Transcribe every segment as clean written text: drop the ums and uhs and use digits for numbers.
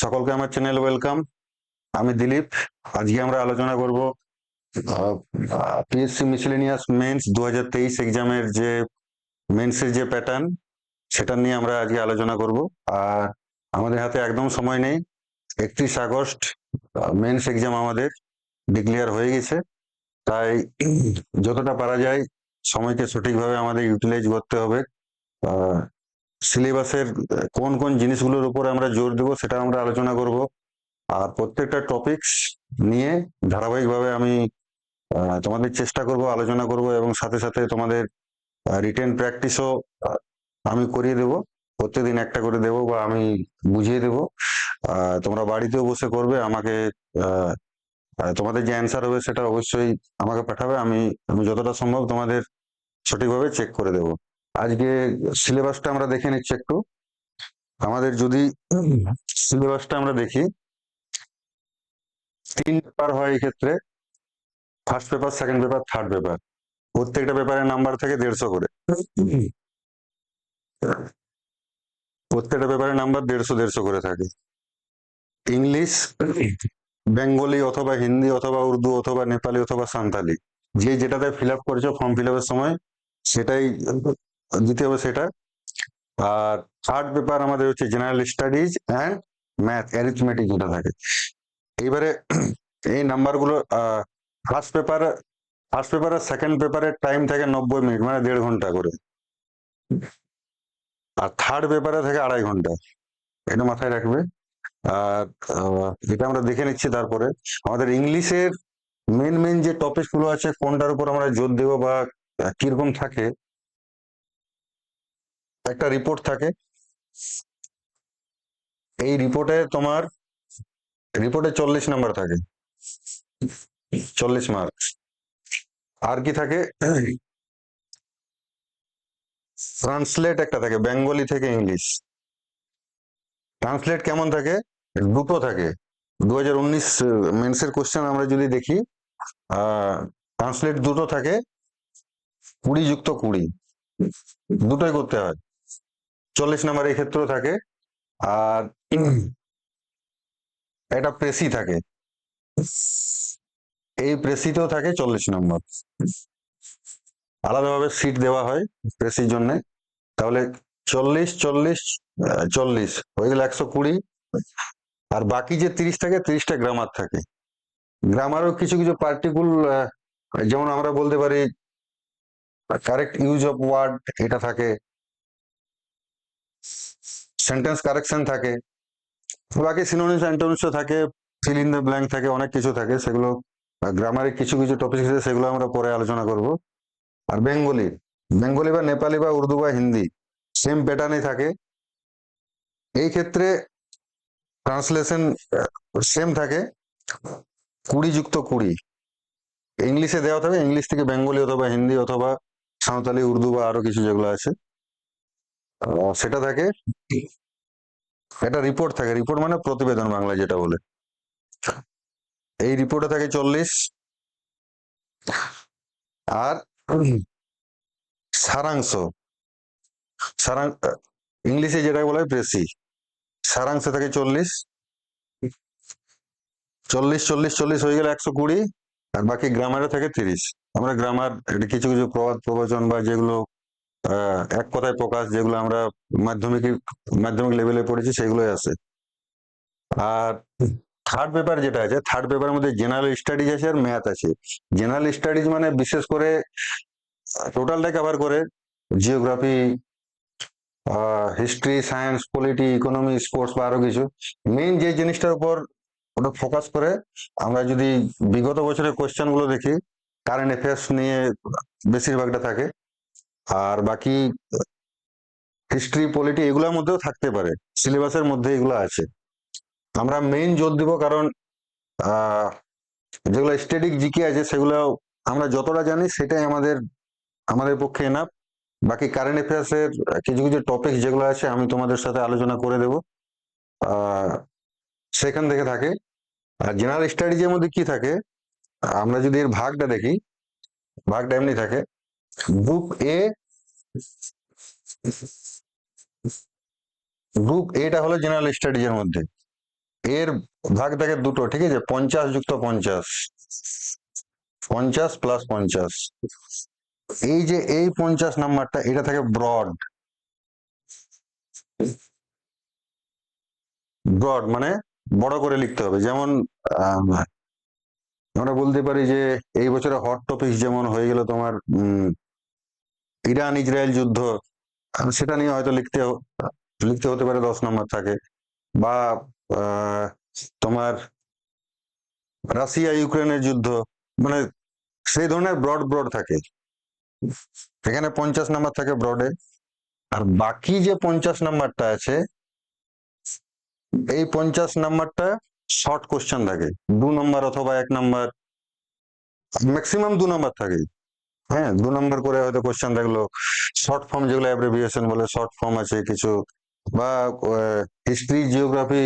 সকলকে আমার channel welcome. আমি দিলীপ। আজকে আমরা আলোচনা করব পিএসসি মিসেলেনিয়াস মেন্স 2023 এক্সামের যে মেন্সের যে প্যাটার্ন, সেটা নিয়ে আমরা আজকে আলোচনা করব। আর আমাদের হাতে একদম সময় নেই। 31 আগস্ট মেন্স এক্সাম আমাদের ডিক্লেয়ার হয়ে গেছে। তাই যতটা পারা যায় সময়কে সঠিকভাবে আমাদের ইউটিলাইজ করতে হবে। সিলেবাসের কোন কোন জিনিসগুলোর উপর আমরা জোর দেবো সেটা আমরা আলোচনা করব। আর প্রত্যেকটা টপিকস নিয়ে ধারাবাহিকভাবে আমি তোমাদের চেষ্টা করব, আলোচনা করব, এবং সাথে সাথে তোমাদের রিটেন প্র্যাকটিসও আমি করিয়ে দেব। প্রত্যেকদিন একটা করে দেব বা আমি বুঝিয়ে দেব। তোমরা বাড়িতেও বসে করবে, আমাকে তোমাদের যে অ্যান্সার হবে সেটা অবশ্যই আমাকে পাঠাবে। আমি আমি যতটা সম্ভব তোমাদের সঠিকভাবে চেক করে দেব। আজকে সিলেবাসটা আমরা দেখে নিচ্ছি একটু। আমাদের যদি সিলেবাসটা আমরা দেখি, 3 পেপার হয় এই ক্ষেত্রে। First paper, second paper, third paper. প্রত্যেকটা পেপারের নাম্বার থাকে 150 করে। প্রত্যেকটা পেপারের নাম্বার 150 করে থাকে। ইংলিশ, বেঙ্গলি অথবা হিন্দি অথবা উর্দু অথবা নেপালি অথবা সান্তালি, যে যেটাতে ফিল আপ করেছো ফর্ম ফিল আপের সময় সেটাই দিতে হবে সেটা। আর থার্ড পেপার আমাদের হচ্ছে general studies and math, arithmetic যেটা থাকে। এইবারে এই নাম্বারগুলো ফার্স্ট পেপার ফার্স্ট পেপার আর সেকেন্ড পেপারের টাইম থাকে 90 মিনিট, মানে 1.5 ঘন্টা করে। আর থার্ড পেপারে থাকে 2.5 ঘন্টা। এটা মাথায় রাখবে। আর এটা আমরা দেখে নিচ্ছি। তারপরে আমাদের ইংলিশের মেন মেন যে টপিক গুলো আছে, কোনটার উপর আমরা জোর দেবো বা কিরকম থাকে, একটা রিপোর্ট থাকে। এই রিপোর্টে 40 নাম্বার থাকে, 40 মার্ক। আর কি থাকে, ট্রান্সলেট একটা থাকে, বেঙ্গলি থেকে ইংলিশ। ট্রান্সলেট কেমন থাকে? দুটো থাকে। 2019 মেন্সের কোশ্চেন আমরা যদি দেখি, ট্রান্সলেট দুটো থাকে, 20 + 20, দুটোই করতে হয়। 40 নাম্বার এই ক্ষেত্রেও থাকে। আর একটা প্রেসি থাকে, এই প্রেসিতেও থাকে 40 নম্বর। আলাদাভাবে সিট দেওয়া হয় প্রেসির জন্য। তাহলে 40, 40, 40 হয়ে গেলে 120। আর বাকি যে 30 থাকে, 30টা গ্রামার থাকে। গ্রামারও কিছু কিছু পার্টিকুলার, যেমন আমরা বলতে পারি কারেক্ট ইউজ অফ ওয়ার্ড, এটা থাকে। সেন্টেন্স কারেকশন থাকে। বাকি সিনোনিমস অ্যান্টোনিমস থাকে, ফিল ইন দ্য ব্ল্যাঙ্ক থাকে, অনেক কিছু থাকে। সেগুলো গ্রামারের কিছু কিছু টপিক আছে, সেগুলো আমরা পরে আলোচনা করব। আর বেঙ্গলি বা নেপালি বা উর্দু বা হিন্দি সেম প্যাটার্নই থাকে। এই ক্ষেত্রে ট্রান্সলেশন সেম থাকে, 20 + 20। ইংলিশে দেওয়া থাকে, ইংলিশ থেকে বেঙ্গলি অথবা হিন্দি অথবা সাঁওতালি, উর্দু বা আরো কিছু যেগুলো আছে সেটা থাকে। একটা রিপোর্ট থাকে, রিপোর্ট মানে প্রতিবেদন বাংলা যেটা বলে। এই রিপোর্টে থাকে 40। আর সারাংশ, সারাং ইংলিশে যেটা বলা হয় প্রেসি, সারাংশে থাকে 40। 40, 40, 40 হয়ে গেলে 120। আর বাকি গ্রামারে থাকে 30। আমরা গ্রামার কিছু কিছু প্রবাদ প্রবচন বা যেগুলো এক কথায় প্রকাশ, যেগুলো আমরা মাধ্যমিক মাধ্যমিক লেভেলে পড়েছি, সেগুলোই আছে। আর থার্ড পেপার যেটা আছে, থার্ড পেপারের মধ্যে জেনারেল স্টাডিজ আছে আর ম্যাথ আছে। জেনারেল স্টাডিজ মানে বিশেষ করে টোটালটা কভার করে, geography, history, science, polity, economy, sports বা আরো কিছু। মেইন যে জিনিসটার উপর ওটা ফোকাস করে, আমরা যদি বিগত বছরের কোয়েশ্চেন গুলো দেখি, কারেন্ট অ্যাফেয়ার্স নিয়ে বেশিরভাগটা থাকে। আর বাকি হিস্ট্রি, পলিটি এগুলোর মধ্যেও থাকতে পারে, সিলেবাসের মধ্যে এগুলো আছে। আমরা মেইন জোর দিব, কারণ যেগুলো স্ট্যাটিক জিকে আছে সেগুলো আমরা যতটা জানি সেটাই আমাদের আমাদের পক্ষে এনাফ। বাকি কারেন্ট অ্যাফেয়ার্স এর কিছু কিছু টপিক যেগুলো আছে আমি তোমাদের সাথে আলোচনা করে দেবো, সেখান থেকে থাকে। আর জেনারেল স্টাডিজের মধ্যে কি থাকে, আমরা যদি এর ভাগটা দেখি, ভাগটা এমনি থাকে। গ্রুপ এ, গ্রুপ এটা হলো জেনারেল স্টাডিজের মধ্যে। এর ভাগ থাকে দুটো, ঠিক আছে, 50 যুক্ত 50, 50 প্লাস 50। এই যে এই 50 নাম্বারটা, এটা থাকে ব্রড। ব্রড মানে বড় করে লিখতে হবে। যেমন আমরা বলতে পারি যে এই বছরে হট টপিক যেমন হয়ে গেল তোমার ইরান ইসরায়েল যুদ্ধ, সেটা নিয়ে হয়তো লিখতে হতে পারে 10 নম্বর থাকে। বা আহ, তোমার রাশিয়া ইউক্রেনের যুদ্ধ, মানে সেই ধরনের ব্রড ব্রড থাকে। এখানে 50 নাম্বার থাকে ব্রডে। আর বাকি যে 50 নাম্বারটা আছে, এই 50 নাম্বারটা শর্ট কোশ্চেন থাকে, 2 নম্বর অথবা 1 নম্বর, ম্যাক্সিমাম 2 নম্বর থাকে। হ্যাঁ, 2 নম্বর করে হয়তো কোশ্চেন থাকলো। শর্ট ফর্ম যেগুলো অ্যাব্রিভিয়েশন বলে, শর্ট ফর্ম আছে কিছু। বা হিস্ট্রি জিওগ্রাফি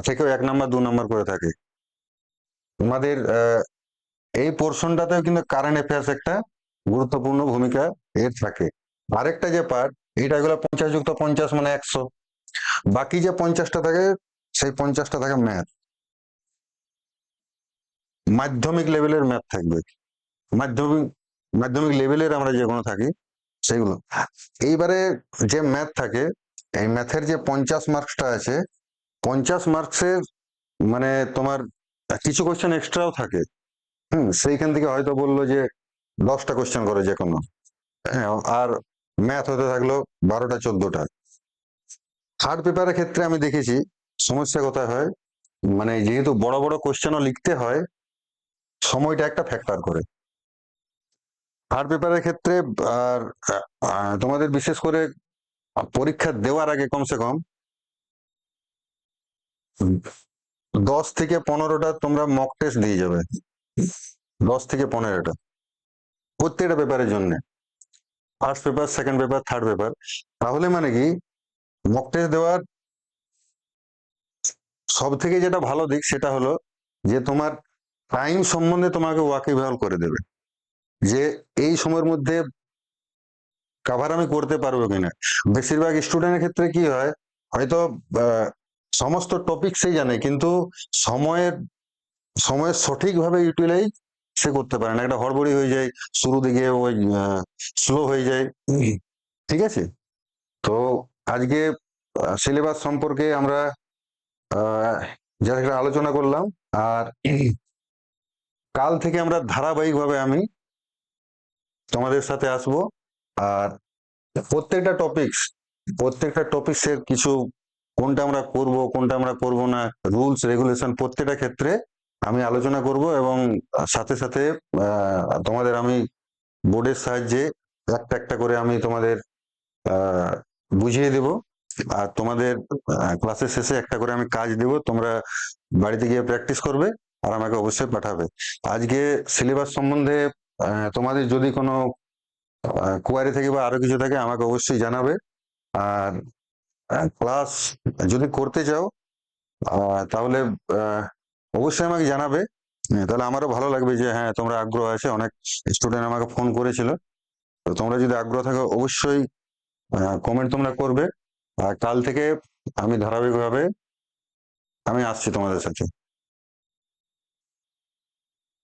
থেকেও 1 নম্বর 2 নম্বর করে থাকে। তোমাদের এই পোর্শনটাতেও কিন্তু কারেন্ট অ্যাফেয়ার্স একটা গুরুত্বপূর্ণ ভূমিকা এর থাকে। আরেকটা যে পার্ট, এটা এগুলো 50 যুক্ত 50 মানে 100। বাকি যে 50টা থাকে, সেই 50টা থাকে ম্যাথ। মাধ্যমিক লেভেলের ম্যাথ থাকবে। মাধ্যমিক মাধ্যমিক লেভেলের আমরা যে কোনো থাকি সেগুলো। এইবারে যে ম্যাথ থাকে, এই ম্যাথের যে 50 মার্কসটা আছে, 50 মার্কসের মানে তোমার কিছু কোশ্চেন এক্সট্রাও থাকে। সেইখান থেকে হয়তো বললো যে 10টা কোশ্চেন করে যে কোনো। হ্যাঁ, আর ম্যাথ হতে থাকলো 12টা 14টা। থার্ড পেপারের ক্ষেত্রে আমি দেখেছি সমস্যা কোথায় হয়, মানে যেহেতু বড় বড় কোশ্চেনও লিখতে হয়, সময়টা একটা ফ্যাক্টর করে থার্ড পেপারের ক্ষেত্রে। আর তোমাদের বিশেষ করে পরীক্ষা দেওয়ার আগে কমসে কম 10 থেকে 15টা তোমরা মক টেস্ট দিয়ে যাবে। 10 থেকে 15টা প্রত্যেকটা পেপারের জন্য, first paper, second paper, third paper. তাহলে মানে কি, মক টেস্ট দেওয়ার সব থেকে যেটা ভালো দিক সেটা হলো যে তোমার টাইম সম্বন্ধে তোমাকে ওয়াকিবহাল করে দেবে, যে এই সময়ের মধ্যে কাভার আমি করতে পারবো কিনা। বেশিরভাগ স্টুডেন্টের ক্ষেত্রে কি হয়, হয়তো সমস্ত টপিক সেই জানে, কিন্তু সময়ের সময়ের সঠিকভাবে ইউটিলাইজ সে করতে পারে না, একটা হড়বড়ি হয়ে যায়, শুরু দিকে ওই স্লো হয়ে যায়। ঠিক আছে, তো আজকে সিলেবাস সম্পর্কে আমরা যা একটা আলোচনা করলাম। আর কাল থেকে আমরা ধারাবাহিকভাবে আমি তোমাদের সাথে আসব। আর প্রত্যেকটা টপিক্সের কিছু, কোনটা আমরা করব কোনটা আমরা করব না, রুলস রেগুলেশন প্রত্যেকটা ক্ষেত্রে আমি আলোচনা করব। এবং সাথে সাথে তোমাদের আমি বোর্ডের সাহায্যে একটা একটা করে আমি তোমাদের বুঝিয়ে দেব। আর তোমাদের ক্লাসের শেষে একটা করে আমি কাজ দেব, তোমরা বাড়িতে গিয়ে প্র্যাকটিস করবে আর আমাকে অবশ্যই পাঠাবে। আজকে সিলেবাস সম্বন্ধে তোমাদের যদি কোনো কোয়ারি থাকে বা আরো কিছু থাকে আমাকে অবশ্যই জানাবে। আর ক্লাস যদি করতে চাও তাহলে অবশ্যই আমাকে জানাবে। তাহলে আমারও ভালো লাগবে যে হ্যাঁ, তোমরা আগ্রহ আছে। অনেক স্টুডেন্ট আমাকে ফোন করেছিল, তো তোমরা যদি আগ্রহ থাকো অবশ্যই কমেন্ট তোমরা করবে। আর কাল থেকে আমি ধারাবাহিকভাবে আমি আসছি তোমাদের সাথে।